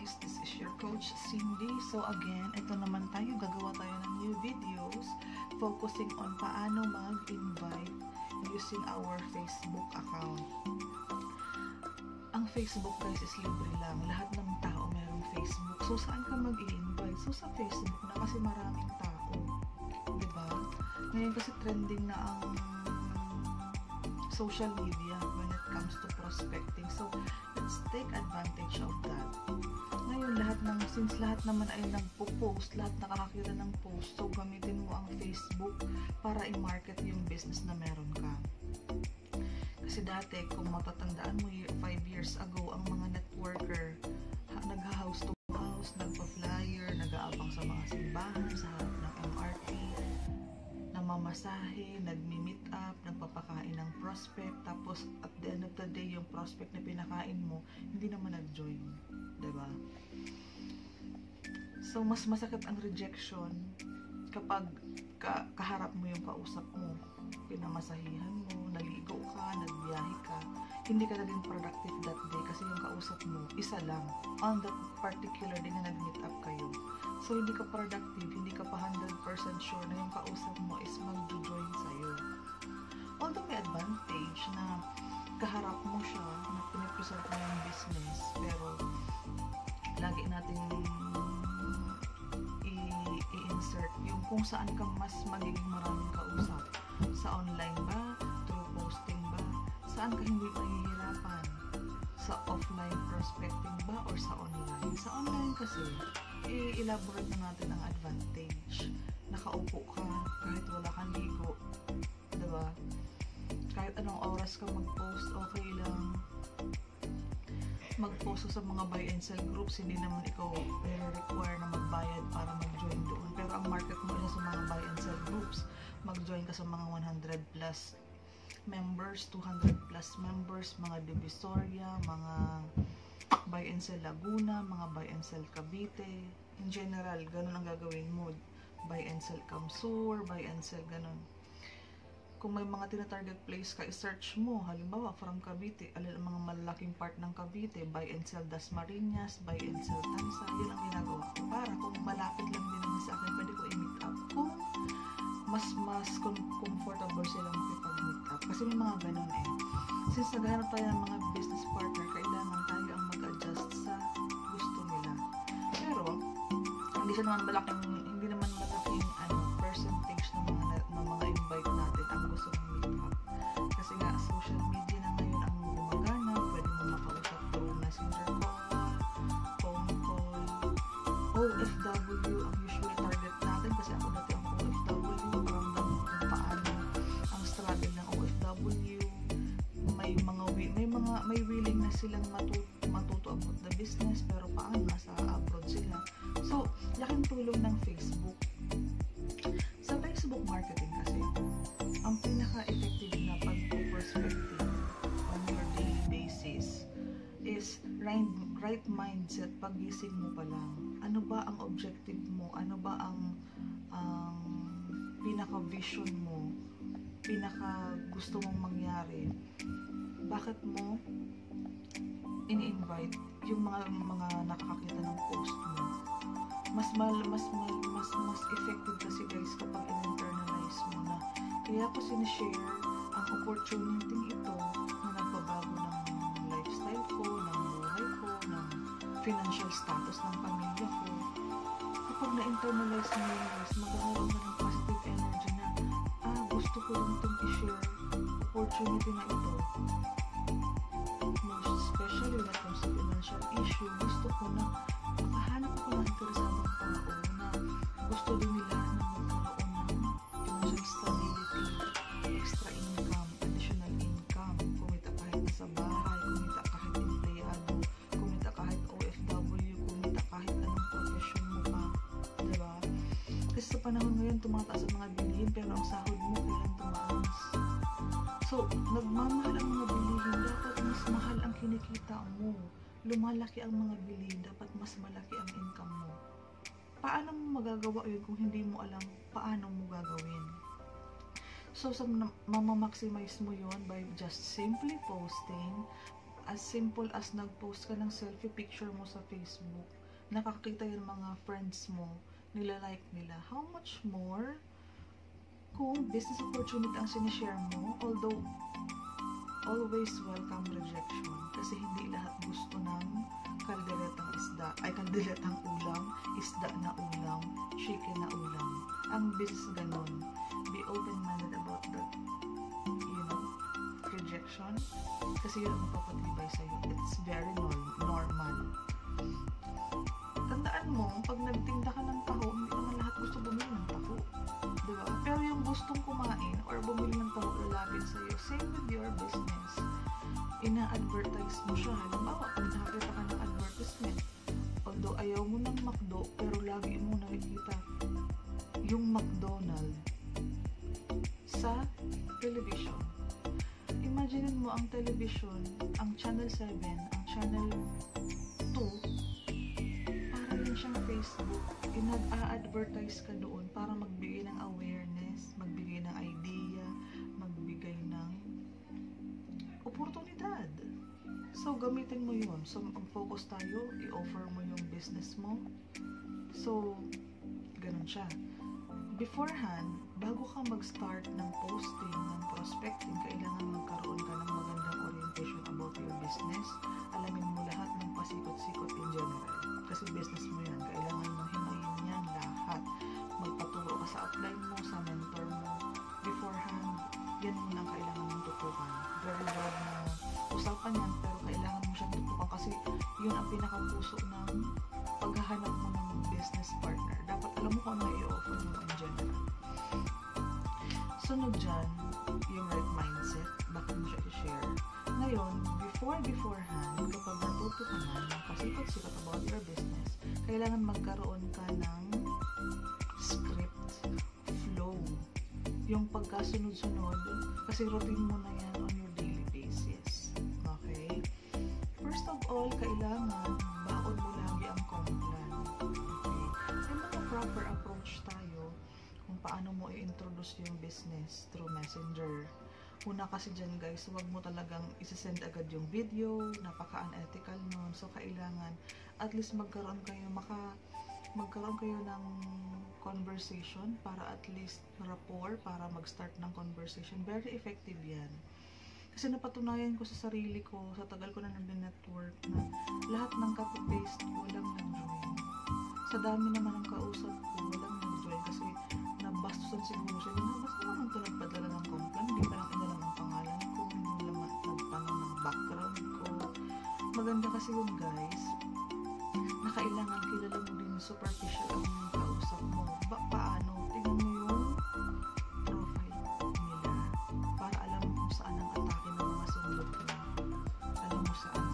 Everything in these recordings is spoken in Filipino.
guys, this is your coach Cindy. So again, ito naman tayo, gagawa tayo ng new videos focusing on paano mag-invite using our Facebook account. Ang Facebook guys is libre lang. Lahat ng tao mayroong Facebook. So saan ka mag-i-invite? So sa Facebook na kasi maraming tao. Diba? Ngayon kasi trending na ang social media when it comes to prospecting. So let's take advantage of that. Ngayon, since lahat naman ay nagpo-post, lahat nakakakita ng post, so gamitin mo ang Facebook para i-market yung business na meron ka. Kasi dati, kung matatandaan mo 5 years ago, ang mga networker, nag-house to house, nagpa-flyer, nag-aabang sa mga simbahan, sa harap ng MRT, namamasahe, nagmi-meet up, nagpapakain ng prospect, tapos at the end of the day, yung prospect na pinakain mo, hindi naman nag-join. Diba? So, mas masakit ang rejection kapag kaharap mo yung kausap mo, pinamasahihan mo, naligo ka, nagbiyahe ka, hindi ka na din productive that day kasi yung kausap mo, isa lang, on that particular day na nag-meet up kayo. So, hindi ka productive, hindi ka pa 100% sure na yung kausap mo is mag-join sa'yo. Although may advantage na kaharap mo siya, na pinipresent mo yung business, pero lagi natin i-insert yung kung saan ka mas magiging maraming kausap. Sa online ba? Through posting ba? Saan ka hindi mahihirapan? Sa offline prospecting ba? Or sa online? Sa online kasi, i-elaborate na natin ang advantage. Nakaupo ka, kahit wala kang ligo. Diba? Kahit anong oras ka mag-post, okay lang. Mag-post sa mga buy and sell groups, hindi naman ikaw require na magbayad para mag-join doon. Pero ang market mo isa sa mga buy and sell groups, mag-join ka sa mga 100 plus members, 200 plus members, mga Divisoria, mga buy and sell Laguna, mga buy and sell Cavite. In general, ganun ang gagawin mo. Buy and sell Kamsur, buy and sell ganun. Kung may mga tina-target place ka, i-search mo. Halimbawa, from Cavite, alin ang mga malalaking part ng Cavite, buy and sell Dasmariñas, buy and sell Tansa. Yun ang ginagawa ko. Para kung malapit lang din naman sa akin, pwede ko i-meet up. Kung mas comfortable silang pag-meet up. Kasi may mga ganun eh. Since naghahanap tayo ng mga business partner, kailangan tayo ang mag-adjust sa gusto nila. Pero, hindi naman malaking percentage ng mga invite natin ang gusto mong meet up. Kasi nga, social media na ngayon ang gumagana. Pwede mo makausap through messenger call, phone call, OFW ang usually target natin. Kasi ako dati ang OFW, paramdam kung paano ang struggle ng OFW. May willing na silang matuto about the business, pero paano nasa abroad sila. So, laking tulong ng Facebook. Sa Facebook marketing kasi, ang pinaka-effective na pag-prospecting on your daily basis is right mindset pag-gising mo pa lang. Ano ba ang objective mo? Ano ba ang pinaka-vision mo? Pinaka-gusto mong mangyari? Bakit mo ini-invite yung mga nakakakita ng post mo? Mas effective kasi guys kapag in-internalize mo na. Kaya ko sinishare ang opportunity ito na nagbabago ng lifestyle ko, ng buhay ko, ng financial status ng pamilya ko. Kapag na-internalize mo yun guys, magkakaroon ka ng positive energy na gusto ko lang itong i-share opportunity na ito. Most especially when it comes to financial issue, gusto ko na makahanap ko ng interesadong tao na gusto din nila na magkaroon ng financial stability, extra income, additional income, kumita kahit sa bahay, kumita kahit empleyado, kumita kahit OFW, kumita kahit anong profession mo pa, diba? Kasi sa panahon ngayon, tumataas ang mga bilihin, pero ang sahod mo kailan tumaas. So, nagmamahal ang mga bilihin, dapat mas mahal ang kinikita mo. Lumalaki ang mga bilihin, dapat mas malaki ang income mo. Paano mo magagawa yun kung hindi mo alam paano mo gagawin? So, mamamaximize mo yun by just simply posting. As simple as nag-post ka ng selfie picture mo sa Facebook. nakakita yung mga friends mo, nila-like nila. How much more kung business opportunity ang sinishare mo, although always welcome rejection. Kasi hindi lahat gusto ng kalderetang isda, ay kalderetang ulam, isda na ulam, chicken na ulam. Ang business ganun. Be open-minded about that, rejection. Kasi yun ang magpapatibay sa'yo. It's very normal. Tandaan mo, pag nagtinda ka ng taho, hindi naman lahat gusto bumili ng taho. Diba? Pero yung gustong kumain or bumili ng taho, lalapit sa'yo. Same with your business. Ina-advertise mo siya. Halimbawa, pag nakakita ka ng advertisement, although ayaw mo ng McDo, pero lagi mo nakikita yung McDonald sa television. Imagine mo ang television, ang Channel 7, ang Channel 2, para yun siyang Facebook. Nag-a-advertise ka doon para magbigay ng awareness, magbigay ng idea, magbigay ng oportunidad. So, gamitin mo yun. So, mag-focus tayo, i-offer mo yung business mo. So, ganun siya. Beforehand, bago ka mag-start ng posting, ng prospecting, kailangan magkaroon ka ng magandang orientation about your business. Alamin mo lahat ng pasikot-sikot in general. Kasi business mo yan. Kailangan mo himayin yan lahat. Magpaturo ka sa upline mo, sa mentor mo. Beforehand, yan muna ang kailangan mong tutukan. Very broad na usapan yan, pero kailangan mo siyang tutukan kasi yun ang pinakapuso ng paghahanap mo ng business partner. Dapat alam mo kung ano i-offer mo in general. Sunod dyan, yung right mindset. Bakit mo siya i-share? Ngayon, beforehand, kapag natuto ka na ng pasikot-sikot about your business, kailangan magkaroon ka ng script, flow. Yung pagkasunod-sunod, kasi routine mo na yan on your daily basis. Okay? First of all, kailangan baon mo lagi ang complan. Okay? May mga proper approach tayo kung paano mo i-introduce yung business through Messenger. Una kasi dyan guys, huwag mo talagang isasend agad yung video, napaka-unethical nun. So, kailangan at least magkaroon kayo ng conversation para at least rapport, para mag-start ng conversation. Very effective yan. Kasi napatunayan ko sa sarili ko, sa tagal ko na nag-network, na lahat ng copy-paste, walang nag-join. Sa dami naman ng kausap ko, walang nag-join kasi nabastusan siguro siya. Basta naman ito nagpadala ng complaint, hindi pa lang inalam ang pangalan ko, hindi naman nagtanong ng background ko. Maganda kasi yun guys, na kailangan kilala mo din superficial ang kausap mo. Paano? Tingnan mo yung profile nila para alam mo kung saan ang atake ng mga sundot mo. Alam mo saan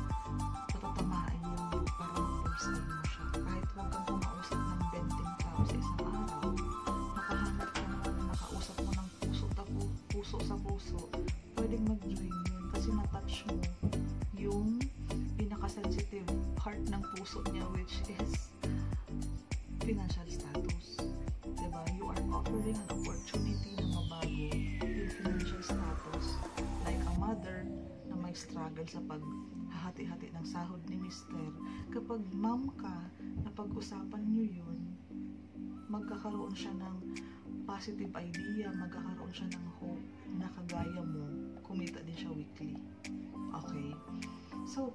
patatamaan yung para mag-bullseye mo siya. Kahit huwag kang kumausap ng 20 tao sa isang araw, makahanap ka naman na nakausap mo ng puso sa puso, pwedeng mag-join yun kasi na-touch mo yung pinaka-sensitive part ng puso niya, which is financial status. Diba? You are offering an opportunity na mabago yung financial status, like a mother na may struggle sa paghahati-hati ng sahod ni mister. Kapag mom ka, na pag-usapan nyo yun, magkakaroon siya ng positive idea, magkakaroon siya ng hope na kagaya mo, kumita din siya weekly. Okay? So,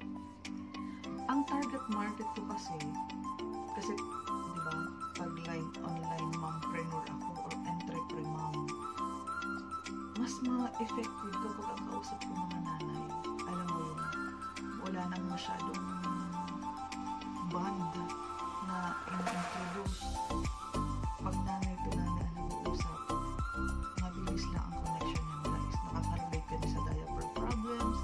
ang target market ko kasi di ba, pag online mompreneur ako or entrepreneur mom, mas ma-effective kapag ang kausap ko mga nanay. Alam mo yun, wala nang masyadong bond na in-introduce. Pag nanay to nanay ang nag-uusap, mabilis lang ang connection niya guys. Nakaka-relate ka sa diaper problems,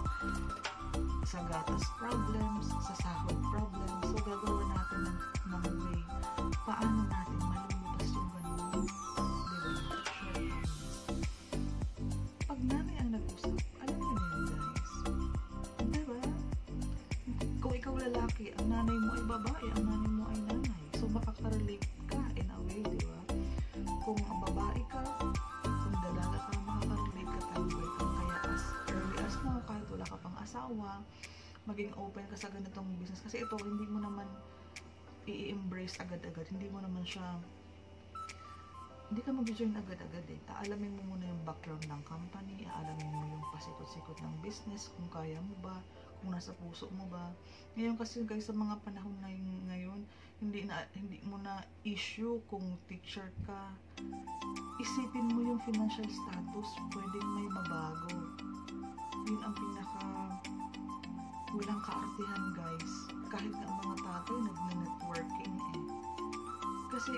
sa gatas problems, sa sahod problems. So, gagawa natin ng way paano natin malulutas yung ganun. Diba? Shortcomings. Pag nanay ang nag-usap, alam mo na yun guys. Diba? Kung ikaw lalaki, ang nanay mo ay babae, ang nanay mo ay nanay. So, makaka-relate ka in a way, diba? Kung babae ka, kung dalaga ka, makaka-relate ka tayo. Kaya as early as now, kahit wala ka pang asawa, maging open ka sa ganitong business. Kasi ito, hindi mo naman i-embrace agad-agad. Hindi ka mag-join agad-agad eh. Aalamin mo muna yung background ng company, aalamin mo yung pasikot-sikot ng business, kung kaya mo ba, kung nasa puso mo ba. Ngayon kasi guys, sa mga panahon na ngayon, hindi mo na issue kung teacher ka. Isipin mo yung financial status, pwedeng may mabago. Yun ang walang kaartihan guys. Kahit na ang mga tatay nag-networking eh. Kasi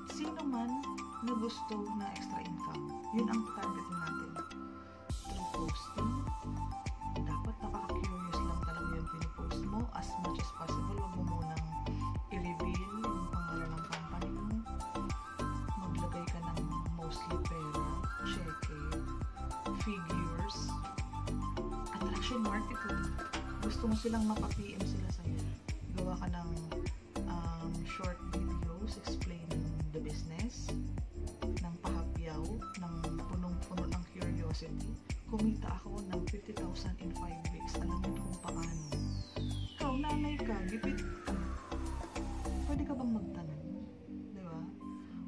sino man na gusto na extra income, yun ang target natin. Through posting, dapat nakaka-curious lang talaga yung pinipost mo. As much as possible, wag mo munang i-reveal yung pangalan ng company mo. Maglagay ka ng mostly pera, cheque, figures, attraction marketing. Gusto mo silang mapa-PM sila sa'yo. Gawa ka ng short videos explaining the business, ng pahapyaw, ng punong-puno ng curiosity. Kumita ako ng 50,000 in 5 weeks. Alam mo kung paano. Ikaw, nanay ka, gipit ka. Pwede ka bang magtanong? Diba?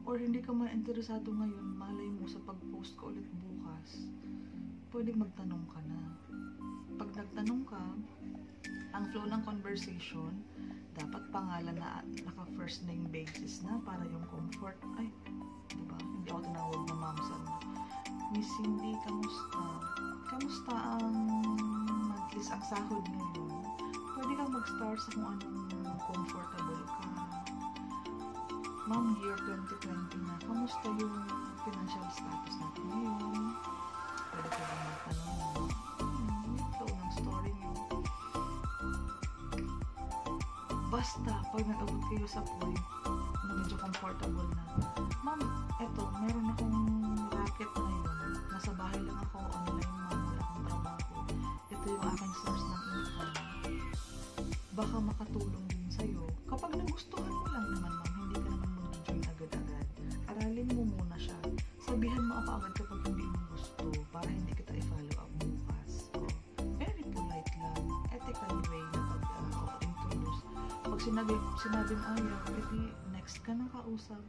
Or hindi ka man interesado ngayon, malay mo sa pag-post ko ulit bukas. Pwede magtanong ka na. Pag nagtanong ka, ang flow ng conversation, dapat pangalan na naka-first name basis na para yung comfort. Ay, diba? Hindi ako tinawag na ma'am sa Miss Cindy, kamusta? Kamusta ang monthly ang sahod ngayon? Pwede kang mag-star sa kung anong comfortable ka. Ma'am, year 2020 na, kamusta yung financial status natin ngayon? Pwede ka bang magtanong? Flow ng story niyo. Basta, pag nag-abot kayo sa point na medyo comfortable na, ma'am, eto, meron akong racket ngayon. Nasa bahay lang ako, online, ma'am, wala akong trabaho. Ito yung aking source ng income. Baka makatulong din sa'yo. Kapag nagustuhan mo lang naman, ma'am, hindi ka naman mag-join agad-agad. Aralin mo muna siya. Sabihan mo ako agad kapag hindi mo gusto, para hindi kita i-follow up bukas. So, very polite lang, ethical way na pag-introduce. Pag sinabing ayaw, edi next ka na kausap.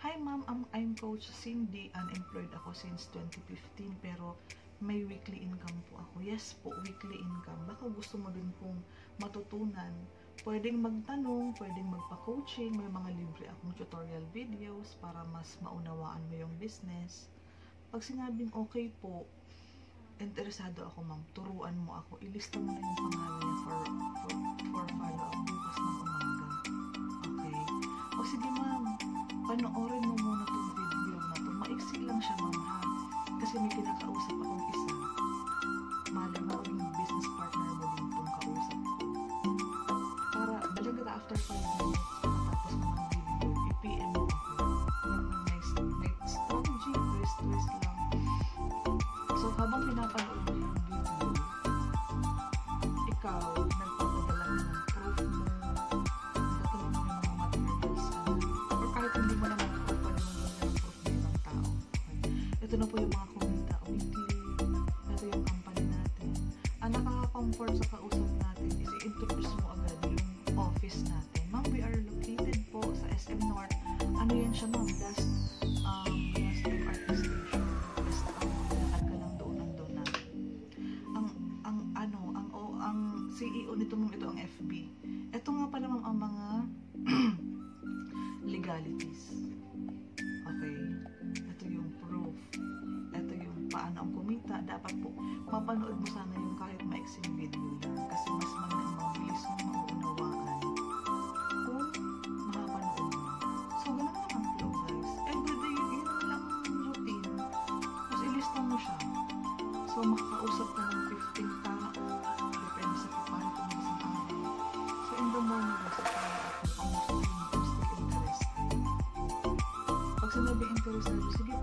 Hi ma'am, I'm Coach Cindy. Unemployed ako since 2015 pero may weekly income po ako. Yes po, weekly income. Baka gusto mo din pong matutunan. Pwedeng magtanong, pwedeng magpa-coaching. May mga libre akong tutorial videos para mas maunawaan mo yung business. Pag sinabing okay po, interesado ako ma'am, turuan mo ako. Ilista mo na yung pangalan niya for follow-up bukas ng umaga. Okay? O sige ma'am, panoorin mo muna itong video na ito. Maiksi lang siya ma'am ha. Kasi may kinakausap akong isa. Malay mo maging business partner mo din itong kausap ko. Para balik ka after 5 minutes, matapos mo ng video, i-PM mo ako. May strategy, twist lang. So habang pinapanood mo yung video, ikaw, nagpapadala ka ng proof mo, nagtatulong mo yung mga materials ka, or kahit hindi mo naman pwede mo yung proof ng ibang tao. Okay? Ito na po yung mga kumita weekly, ito yung company natin. Ang nakaka-comfort sa kausap natin is i-introduce mo agad yung office natin. Ma'am, we are located po sa SM North. Ano yan siya ma'am? Last MRT station. Basta lakad ka lang doon, nandun na. Ang CEO nito mong ito ang FB. Ito nga pala ma'am ang mga legalities. Okay? Ito yung proof. Ito yung paano ang kumita. Dapat po, mapanood mo sana yung kahit maiksing video lang. Kasi mas mabilis mong mauunawaan kung makapanood mo. So, ganun lang ang flow guys. Everyday, yun lang routine. Tapos ilista mo siya. So, makakausap ka ng 15 tao. Depende sa paano kung isang araw. So, in the morning, guys, kung still interested. Pag sinabi interesado, sige,